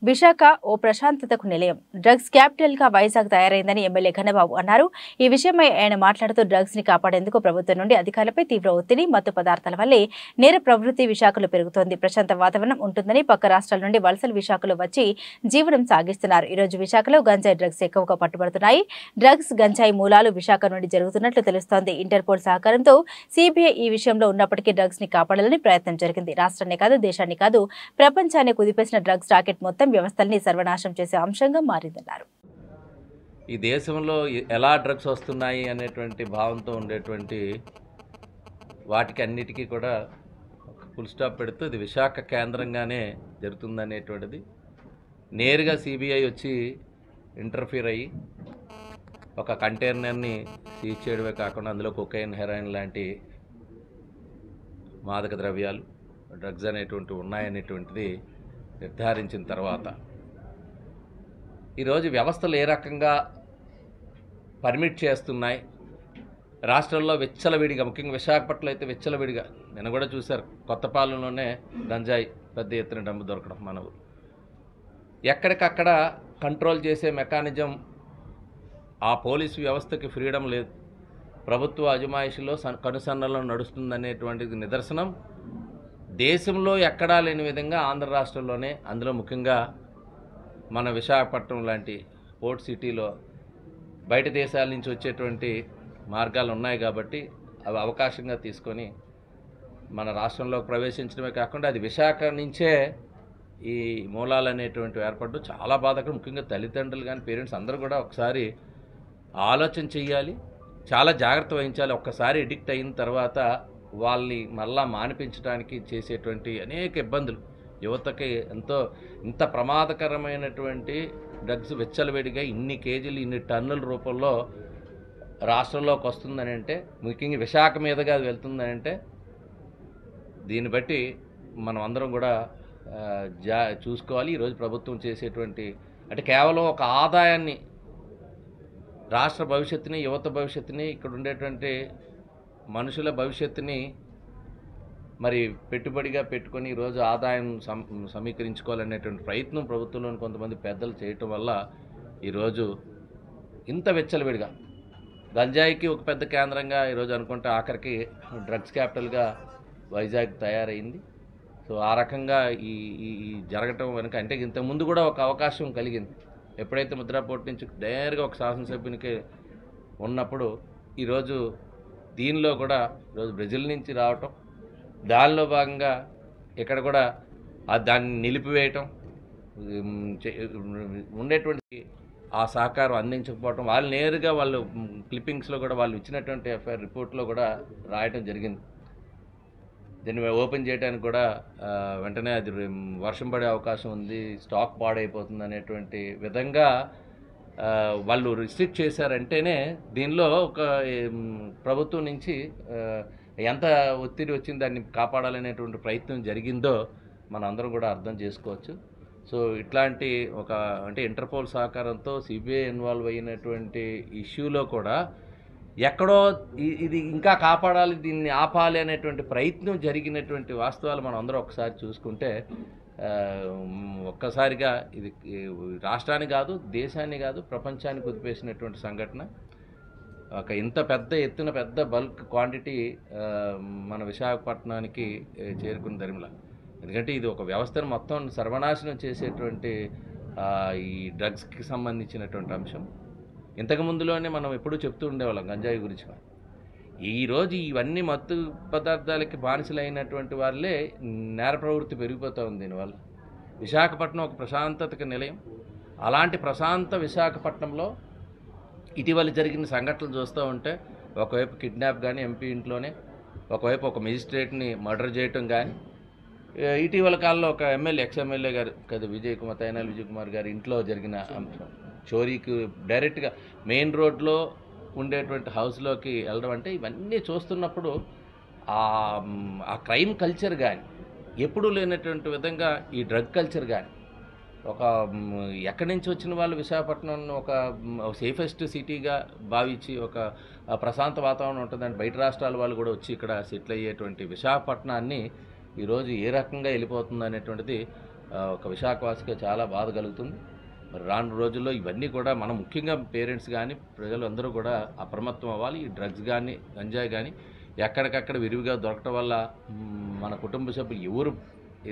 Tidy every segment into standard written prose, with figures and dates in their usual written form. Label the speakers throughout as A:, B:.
A: విశాఖ ఓ ప్రశాంతతకు నిలయం. Drugs capital గా Vizag తయారైందని MLA Ganababu అన్నారు. ఈ విషయమై ఆయన మాట్లాడుతూ డ్రగ్స్ ని కాపాడేందుకు ప్రభుత్వం నుండి అధికారులపై తీవ్ర ఒత్తిడి, మత్తు పదార్థాల వల్లే నేర ప్రవృత్తి విశాఖలో పెరుగుతోంది. ప్రశాంత వాతావరణం ఉంటుందని పక్క రాష్ట్రాల నుండి వలసలు విశాఖలో వచ్చి జీవనం సాగిస్తున్నారు. ఈ రోజు విశాఖలో గంజాయి డ్రగ్స్ ఎక్కువగా పట్టుబడుతున్నాయి. డ్రగ్స్ గంజాయి మూలాలు విశాఖ నుండి జరుగుతున్నట్లు తెలుస్తోంది. ఇంటర్పోల్ సహకారంతో సిబిఐ ఈ విషయంలో ఉన్నప్పటికీ డ్రగ్స్ ని కాపాడాలని ప్రయత్నం జరిగింది. రాష్ట్రాన్ని కాదు, దేశాన్ని కాదు, ప్రపంచాన్ని కుదిపేసిన డ్రగ్స్ రాకెట్ మొత్తం వ్యవస్థల్ని సర్వనాశనం చేసే అంశంగా మారిందన్నారు.
B: ఈ దేశంలో ఎలా డ్రగ్స్ వస్తున్నాయి అనేటువంటి భావంతో ఉండేటువంటి వాటికి అన్నిటికీ కూడా ఫుల్ స్టాప్ పెడుతూ ఇది విశాఖ కేంద్రంగానే జరుగుతుందనేటువంటిది నేరుగా సిబిఐ వచ్చి ఇంటర్ఫీర్ అయ్యి ఒక కంటైనర్ని సీజ్ చేయడమే కాకుండా అందులో కొకైన్, హెరాయిన్ లాంటి మాదక ద్రవ్యాలు, డ్రగ్స్ అనేటువంటివి ఉన్నాయనేటువంటిది నిర్ధారించిన తర్వాత ఈరోజు వ్యవస్థలు ఏ రకంగా పర్మిట్ చేస్తున్నాయి, రాష్ట్రంలో విచ్చలవిడిగా, ముఖ్యంగా విశాఖపట్నంలో అయితే విచ్చలవిడిగా, నేను కూడా చూశారు, కొత్తపాలెంలోనే గంజాయి పెద్ద ఎత్తున డబ్బు దొరకడం మనవు. ఎక్కడికక్కడ కంట్రోల్ చేసే మెకానిజం ఆ పోలీసు వ్యవస్థకి ఫ్రీడమ్ లేదు. ప్రభుత్వ అజమాయిషిలో కనుసన్నలో నడుస్తుందనేటువంటిది నిదర్శనం దేశంలో ఎక్కడా లేని విధంగా ఆంధ్ర రాష్ట్రంలోనే, అందులో ముఖ్యంగా మన విశాఖపట్నం లాంటి పోర్ట్ సిటీలో బయట దేశాల నుంచి వచ్చేటువంటి మార్గాలు ఉన్నాయి కాబట్టి అవి అవకాశంగా తీసుకొని మన రాష్ట్రంలోకి ప్రవేశించడమే కాకుండా అది విశాఖ నుంచే ఈ మూలాలు అనేటువంటివి ఏర్పడడం చాలా బాధాకరం. ముఖ్యంగా తల్లిదండ్రులు కానీ పేరెంట్స్ అందరూ కూడా ఒకసారి ఆలోచన చెయ్యాలి, చాలా జాగ్రత్త వహించాలి. ఒక్కసారి ఎడిక్ట్ అయిన తర్వాత వాళ్ళని మళ్ళా మానిపించడానికి చేసేటువంటి అనేక ఇబ్బందులు, యువతకి ఇంత ప్రమాదకరమైనటువంటి డ్రగ్స్ విచ్చలవిడిగా ఇన్ని కేజీలు, ఇన్ని టన్నుల రూపంలో రాష్ట్రంలోకి వస్తుందని అంటే, ముఖ్యంగా విశాఖ మీదుగా అది వెళ్తుందని అంటే, దీన్ని బట్టి మనం అందరం కూడా చూసుకోవాలి. ఈరోజు ప్రభుత్వం చేసేటువంటి అంటే కేవలం ఒక ఆదాయాన్ని, రాష్ట్ర భవిష్యత్తుని, యువత భవిష్యత్తుని, ఇక్కడ ఉండేటువంటి మనుషుల భవిష్యత్తుని మరి పెట్టుబడిగా పెట్టుకొని ఈరోజు ఆదాయం సమీకరించుకోవాలనేటువంటి ప్రయత్నం ప్రభుత్వంలోని కొంతమంది పెద్దలు చేయటం వల్ల ఈరోజు ఇంత విచ్చలవిడిగా గంజాయికి ఒక పెద్ద కేంద్రంగా ఈరోజు అనుకుంటే ఆఖరికి డ్రగ్స్ క్యాపిటల్గా వైజాగ్ తయారైంది. సో ఆ రకంగా ఈ జరగటం వెనుక అంటే ఇంతకుముందు కూడా ఒక అవకాశం కలిగింది. ఎప్పుడైతే ముద్రాపోర్ట్ నుంచి నేరుగా ఒక శాసనసభ్యునికి ఉన్నప్పుడు ఈరోజు దీనిలో కూడా ఈరోజు బ్రెజిల్ నుంచి రావటం, దానిలో భాగంగా ఇక్కడ కూడా దాన్ని నిలిపివేయటం, ఉండేటువంటి ఆ సహకారం అందించకపోవటం, వాళ్ళు నేరుగా వాళ్ళు క్లిప్పింగ్స్లో కూడా వాళ్ళు ఇచ్చినటువంటి ఎఫ్ఐఆర్ రిపోర్ట్లో కూడా రాయటం జరిగింది. దీన్ని ఓపెన్ చేయడానికి కూడా వెంటనే అది వర్షం పడే అవకాశం ఉంది, స్టాక్ పాడైపోతుంది అనేటువంటి విధంగా వాళ్ళు రిస్ట్రిక్ట్ చేశారంటేనే దీనిలో ఒక ప్రభుత్వం నుంచి ఎంత ఒత్తిడి వచ్చింది, దాన్ని కాపాడాలనేటువంటి ప్రయత్నం జరిగిందో మనం అందరం కూడా అర్థం చేసుకోవచ్చు. సో ఇట్లాంటి అంటే ఇంటర్పోల్ సహకారంతో సిబిఐ ఇన్వాల్వ్ అయినటువంటి ఇష్యూలో కూడా ఎక్కడో ఇది ఇంకా కాపాడాలి, దీన్ని ఆపాలి అనేటువంటి ప్రయత్నం జరిగినటువంటి వాస్తవాలు మనం అందరం ఒకసారి చూసుకుంటే ఒక్కసారిగా ఇది రాష్ట్రాన్ని కాదు, దేశాన్ని కాదు, ప్రపంచాన్ని కుదిపేసినటువంటి సంఘటన. ఒక ఇంత పెద్ద ఎత్తున పెద్ద బల్క్ క్వాంటిటీ మన విశాఖపట్నానికి చేరుకున్న ధరిమల. ఎందుకంటే ఇది ఒక వ్యవస్థను మొత్తం సర్వనాశనం చేసేటువంటి ఈ డ్రగ్స్కి సంబంధించినటువంటి అంశం. ఇంతకుముందులోనే మనం ఎప్పుడూ చెప్తూ ఉండేవాళ్ళం గంజాయి గురించి. ఈరోజు ఇవన్నీ మత్తు పదార్థాలకి బానిసలైనటువంటి వాళ్ళే నేర ప్రవృత్తి పెరిగిపోతూ ఉంది. దీనివల్ల విశాఖపట్నం ఒక ప్రశాంతతకి నిలయం. అలాంటి ప్రశాంత విశాఖపట్నంలో ఇటీవల జరిగిన సంఘటనలు చూస్తూ ఉంటే ఒకవైపు కిడ్నాప్ కానీ ఎంపీ ఇంట్లోనే, ఒకవైపు ఒక మెజిస్ట్రేట్ని మర్డర్ చేయటం కానీ, ఇటీవల కాలంలో ఒక ఎక్స్-ఎమ్మెల్యే గారు కదా తైనాలి విజయ్ కుమార్ గారి ఇంట్లో జరిగిన అంశం, చోరీకి డైరెక్ట్గా మెయిన్ రోడ్లో ఉండేటువంటి హౌస్లోకి వెళ్ళడం. అంటే ఇవన్నీ చూస్తున్నప్పుడు ఆ క్రైమ్ కల్చర్ కానీ, ఎప్పుడూ లేనటువంటి విధంగా ఈ డ్రగ్ కల్చర్ కానీ, ఒక ఎక్కడి నుంచి వచ్చిన వాళ్ళు విశాఖపట్నం ఒక సేఫెస్ట్ సిటీగా భావించి ఒక ప్రశాంత వాతావరణం ఉంటుందని బయట రాష్ట్రాల వాళ్ళు కూడా వచ్చి ఇక్కడ సెటిల్ అయ్యేటువంటి విశాఖపట్నాన్ని ఈరోజు ఏ రకంగా వెళ్ళిపోతుంది అనేటువంటిది ఒక విశాఖవాసిగా చాలా బాధ కలుగుతుంది. మరి రాను రోజుల్లో ఇవన్నీ కూడా మనం ముఖ్యంగా పేరెంట్స్ కానీ ప్రజలు అందరూ కూడా అప్రమత్తం అవ్వాలి. ఈ డ్రగ్స్ కానీ గంజాయి కానీ ఎక్కడికక్కడ విరివిగా దొరకటం వల్ల మన కుటుంబ సభ్యులు ఎవరు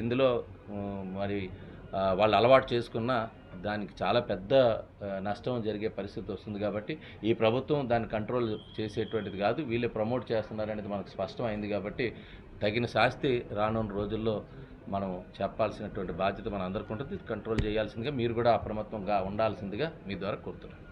B: ఇందులో మరి వాళ్ళు అలవాటు చేసుకున్న దానికి చాలా పెద్ద నష్టం జరిగే పరిస్థితి వస్తుంది. కాబట్టి ఈ ప్రభుత్వం దాన్ని కంట్రోల్ చేసేటువంటిది కాదు, వీళ్ళే ప్రమోట్ చేస్తున్నారనేది మనకు స్పష్టమైంది. కాబట్టి తగిన శాస్తి రానున్న రోజుల్లో మనం చెప్పాల్సినటువంటి బాధ్యత మన అందరికీ ఉంటుంది. కంట్రోల్ చేయాల్సిందిగా మీరు కూడా అప్రమత్తంగా ఉండాల్సిందిగా మీ ద్వారా కోరుతున్నాను.